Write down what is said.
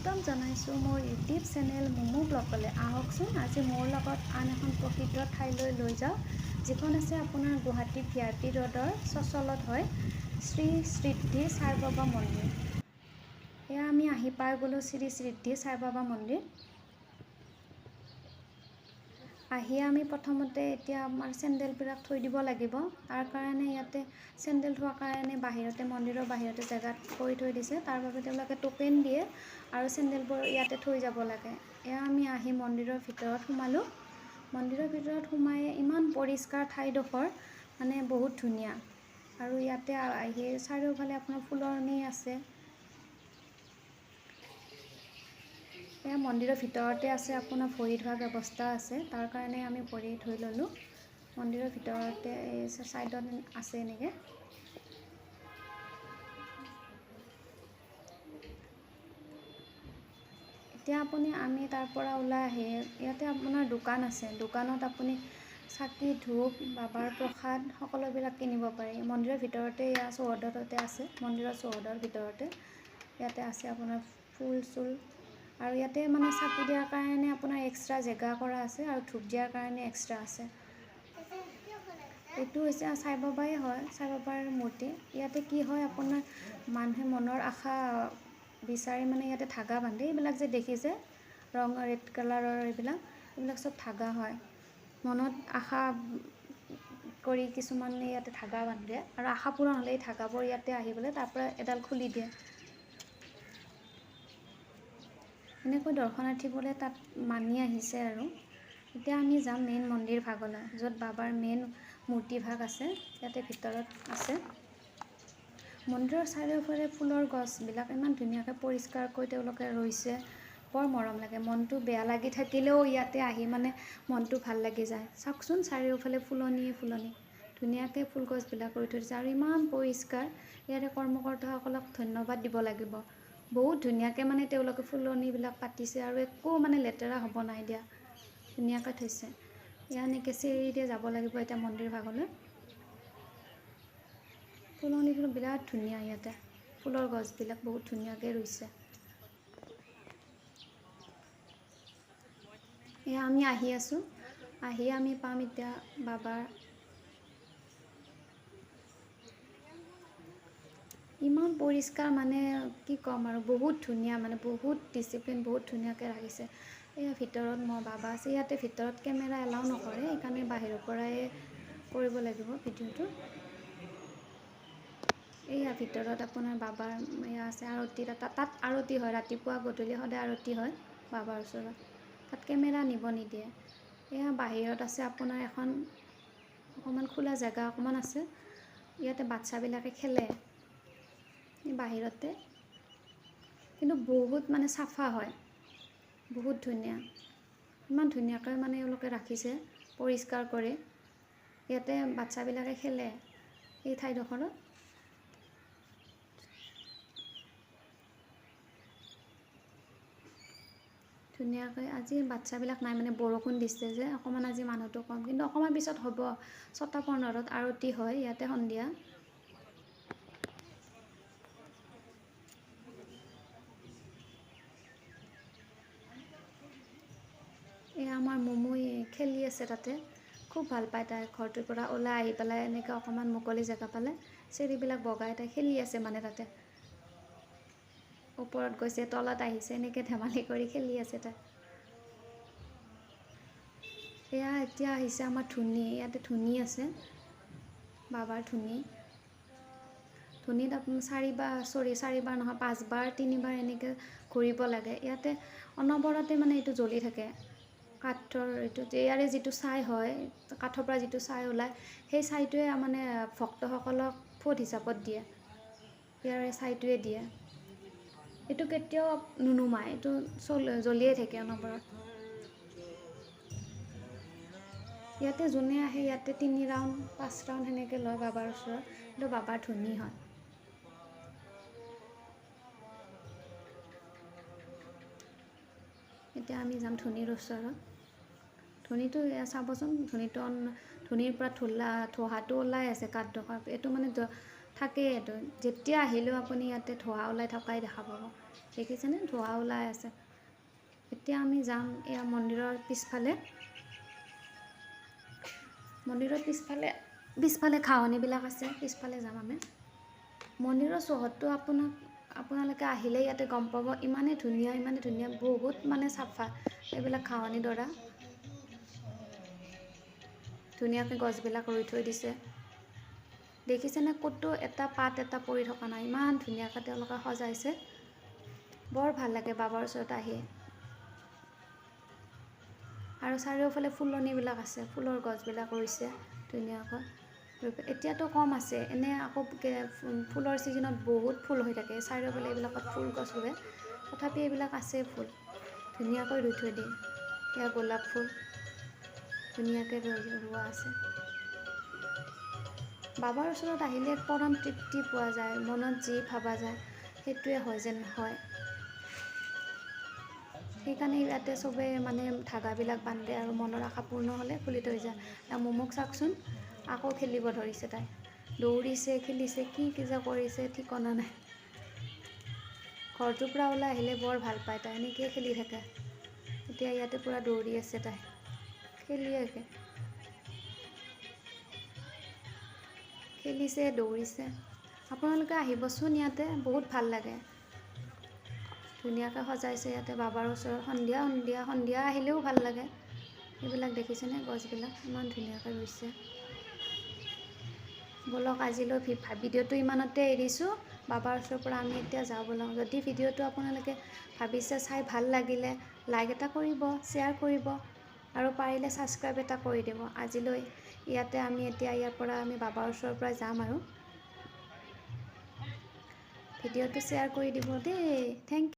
স্বাগতম জনাইছোঁ মোৰ ইউটিউব চেনেল মমো ব্লগলৈ। আহকচোন আজি মোৰ লগত আন এখন প্ৰসিদ্ধ ঠাইলৈ লৈ যাওঁ, যিখন আছে আপোনাৰ গুৱাহাটী VIP ৰোডৰ চচলত হয় শ্ৰী সিদ্ধি সাই বাবা মন্দিৰ। এয়া আমি আহি পাই গ'লোঁ শ্ৰী সিদ্ধি সাই বাবা মন্দিৰ। আহি আমি প্ৰথমতে এতিয়া আমাৰ চেণ্ডেলবিলাক থৈ দিব লাগিব। তাৰ কাৰণে ইয়াতে চেণ্ডেল থোৱাৰ কাৰণে বাহিৰতে মন্দিৰৰ বাহিৰতে জেগাত কৰি থৈ দিছে। তাৰ বাবে তেওঁলোকে টোকেন দিয়ে আৰু চেণ্ডেলবোৰ ইয়াতে থৈ যাব লাগে। এয়া আমি আহি মন্দিৰৰ ভিতৰত সোমালোঁ। মন্দিৰৰ ভিতৰত সোমাই ইমান পৰিষ্কাৰ ঠাইডোখৰ, মানে বহুত ধুনীয়া। আৰু ইয়াতে আহি চাৰিওফালে আপোনাৰ ফুলনি আছে। এয়া মন্দিৰৰ ভিতৰতে আছে, আপোনাৰ ভৰি ধোৱাৰ ব্যৱস্থা আছে। তাৰ কাৰণে আমি ভৰি ধুই ল'লোঁ। মন্দিৰৰ ভিতৰতে এই ছাইডত আছে এনেকৈ। এতিয়া আমি তাৰ পৰা ওলাই আহি ইয়াতে আপোনাৰ দোকান আছে। দোকানত আপুনি চাকি ধূপ বাবাৰ প্ৰসাদ সকলোবিলাক কিনিব পাৰি। মন্দিৰৰ ভিতৰতে এয়া চৌহদতে আছে। মন্দিৰৰ চৌহদৰ ভিতৰতে ইয়াতে আছে আপোনাৰ ফুল চুল। আৰু ইয়াতে মানে চাকি দিয়াৰ কাৰণে আপোনাৰ এক্সট্ৰা জেগা কৰা আছে আৰু ধূপ দিয়াৰ কাৰণে এক্সট্ৰা আছে। এইটো হৈছে সাই বাবাই হয়, সাই বাবাৰ মূৰ্তি। ইয়াতে কি হয়, আপোনাৰ মানুহে মনৰ আশা বিচাৰি মানে ইয়াতে ধাগা বান্ধে। এইবিলাক যে দেখিছে ৰেড কালাৰৰ এইবিলাক চব ধাগা হয়। মনত আশা কৰি কিছুমানে ইয়াতে ধাগা বান্ধে আৰু আশা পূৰণ হ'লে এই ধাগাবোৰ ইয়াতে আহি পেলাই তাৰ পৰা এডাল খুলি দিয়ে। এনেকৈ দৰ্শনাৰ্থীবোৰে তাত মানি আহিছে আৰু। এতিয়া আমি যাম মেইন মন্দিৰ ভাগলৈ, য'ত বাবাৰ মেইন মূৰ্তি ভাগ আছে। ইয়াতে ভিতৰত আছে। মন্দিৰৰ চাৰিওফালে ফুলৰ গছবিলাক ইমান ধুনীয়াকৈ পৰিষ্কাৰকৈ তেওঁলোকে ৰুইছে, বৰ মৰম লাগে। মনটো বেয়া লাগি থাকিলেও ইয়াতে আহি মানে মনটো ভাল লাগি যায়। চাওকচোন চাৰিওফালে ফুলনিয়ে ফুলনি, ধুনীয়াকৈ ফুলগছবিলাক ৰুই থৈ দিছে আৰু ইমান পৰিষ্কাৰ। ইয়াৰে কৰ্মকৰ্তাসকলক ধন্যবাদ দিব লাগিব। বহুত ধুনীয়াকৈ মানে তেওঁলোকে ফুলনিবিলাক পাতিছে আৰু একো মানে লেতেৰা হ'ব নাই দিয়া, ধুনীয়াকৈ থৈছে। এয়া এনেকৈ চিৰিৰে যাব লাগিব এতিয়া মন্দিৰ ভাগলৈ। ফুলনিবোৰ বিৰাট ধুনীয়া। ইয়াতে ফুলৰ গছবিলাক বহুত ধুনীয়াকৈ ৰুইছে। এয়া আমি আহি আছোঁ। আহি আমি পাম এতিয়া বাবাৰ। ইমান পৰিষ্কাৰ, মানে কি ক'ম আৰু, বহুত ধুনীয়া, মানে বহুত ডিচিপ্লিন, বহুত ধুনীয়াকৈ ৰাখিছে। এয়া ভিতৰত মোৰ বাবা আছে। ইয়াতে ভিতৰত কেমেৰা এলাউ নকৰে, সেইকাৰণে বাহিৰৰ পৰাই কৰিব লাগিব ভিডিঅ'টো। এয়া ভিতৰত আপোনাৰ বাবাৰ এয়া আছে আৰতি। তাত আৰতি হয় ৰাতিপুৱা গধূলি, সদায় আৰতি হয় বাবাৰ ওচৰত। তাত কেমেৰা নিব নিদিয়ে। এয়া বাহিৰত আছে আপোনাৰ এখন অকণমান খোলা জেগা অকণমান আছে। ইয়াতে বাচ্ছাবিলাকে খেলে বাহিৰতে, কিন্তু বহুত মানে চাফা হয়, বহুত ধুনীয়া। ইমান ধুনীয়াকৈ মানে এওঁলোকে ৰাখিছে পৰিষ্কাৰ কৰি। ইয়াতে বাচ্ছাবিলাকে খেলে এই ঠাইডোখৰত। ধুনীয়াকৈ আজি বাচ্ছাবিলাক নাই, মানে বৰষুণ দিছে যে অকণমান আজি মানুহটো কম, কিন্তু অকণমান পিছত হ'ব। 6:15ত আৰতি হয় ইয়াতে সন্ধিয়া। এয়া আমাৰ মমুই খেলি আছে তাতে, খুব ভাল পায় তাই। ঘৰটোৰ পৰা ওলাই আহি পেলাই এনেকৈ অকণমান মুকলি জেগা পালে চিৰিবিলাক বগাই তাই খেলি আছে, মানে তাতে ওপৰত গৈছে তলত আহিছে, এনেকৈ ধেমালি কৰি খেলি আছে তাই। এয়া এতিয়া আহিছে আমাৰ ধুনী। ইয়াতে ধুনী আছে, বাবাৰ ধুনী। ধুনীত আপুনি 4বাৰ নহয় 5বাৰ 3বাৰ এনেকৈ ঘূৰিব লাগে। ইয়াতে অনবৰতে মানে এইটো জ্বলি থাকে, কাঠৰ এইটো। ইয়াৰে যিটো ছাই হয়, কাঠৰ পৰা যিটো ছাই ওলায়, সেই ছাইটোৱে মানে ভক্তসকলক ফুট হিচাপত দিয়ে। ইয়াৰে ছাইটোৱে দিয়ে, এইটো কেতিয়াও নুনুমায়, এইটো জ্বলিয়ে থাকে অনবৰত। ইয়াতে যোনে আহে ইয়াতে 3 ৰাউণ্ড 5 ৰাউণ্ড সেনেকৈ লয় বাবাৰ ওচৰত, কিন্তু বাবাৰ ধুনী হয়। এতিয়া আমি যাম ধুনীৰ ওচৰত। ধুনীটো চাবচোন, ধুনীৰ পৰা ধোঁহাটো ওলাই আছে কাঠডোখৰ। এইটো মানে থাকেই এইটো, যেতিয়া আহিলেও আপুনি ইয়াতে ধোঁৱা ওলাই থকাই দেখা পাব। দেখিছেনে ধোঁৱা ওলাই আছে। এতিয়া আমি যাম এয়া মন্দিৰৰ পিছফালে। মন্দিৰৰ পিছফালে ঘাঁহনিবিলাক আছে, পিছফালে যাম আমি। মন্দিৰৰ চৌহদটো আপোনালোকে আহিলে ইয়াতে গম পাব, ইমানেই ধুনীয়া, বহুত মানে চাফা। এইবিলাক ঘাঁহনি ডৰা, ধুনীয়াকৈ গছবিলাক ৰুই থৈ দিছে। দেখিছেনে ক'তো এটা পাত এটা পৰি থকা নাই, ইমান ধুনীয়াকৈ তেওঁলোকে সজাইছে। বৰ ভাল লাগে বাবাৰ ওচৰত আহি। আৰু চাৰিওফালে ফুলনিবিলাক আছে, ফুলৰ গছবিলাক ৰুইছে ধুনীয়াকৈ। এতিয়াতো কম আছে, এনে আকৌ ফুলৰ ছিজনত বহুত ফুল হৈ থাকে, চাৰিওফালে এইবিলাকত ফুল গছ ৰুৱে। তথাপি এইবিলাক আছে ফুল, ধুনীয়াকৈ ৰুই থৈ দিয়ে। এয়া গোলাপ ফুল ধুনীয়াকৈ ৰোৱা আছে। বাবাৰ ওচৰত আহিলে পৰম তৃপ্তি পোৱা যায়, মনত যি ভাবা যায় সেইটোৱে হয় যেন হয়। সেইকাৰণে ইয়াতে চবে মানে ধাগাবিলাক বান্ধে আৰু মনৰ আশা পূৰ্ণ হ'লে খুলি থৈ যায়। মোমোক চাওকচোন, আকৌ খেলিব ধৰিছে তাই, দৌৰিছে খেলিছে, কি যে কৰিছে ঠিকনা নাই। ঘৰটোৰ পৰা ওলাই আহিলে বৰ ভাল পায় তাই, এনেকৈয়ে খেলি থাকে। এতিয়া ইয়াতে পূৰা দৌৰি আছে তাই, খেলিয়ে থাকে, খেলিছে দৌৰিছে। আপোনালোকে আহিবচোন, ইয়াতে বহুত ভাল লাগে। ধুনীয়াকৈ সজাইছে ইয়াতে বাবাৰ ওচৰত। সন্ধিয়া আহিলেও ভাল লাগে। এইবিলাক দেখিছেনে গছবিলাক ইমান ধুনীয়াকৈ ৰুইছে। ব'লক আজিলৈ ভিডিঅ'টো ইমানতে এৰিছোঁ। বাবাৰ ওচৰৰ পৰা আমি এতিয়া যাওঁ ব'লক। যদি ভিডিঅ'টো আপোনালোকে ভাবিছে চাই ভাল লাগিলে লাইক এটা কৰিব, শ্বেয়াৰ কৰিব আৰু পাৰিলে ছাবস্ক্ৰাইব এটা কৰি দিব। আজিলৈ ইয়াতে আমি এতিয়া ইয়াৰ পৰা আমি বাবাৰ ওচৰৰ পৰা যাম আৰু ভিডিঅ'টো শ্বেয়াৰ কৰি দিব দেই। Thank U.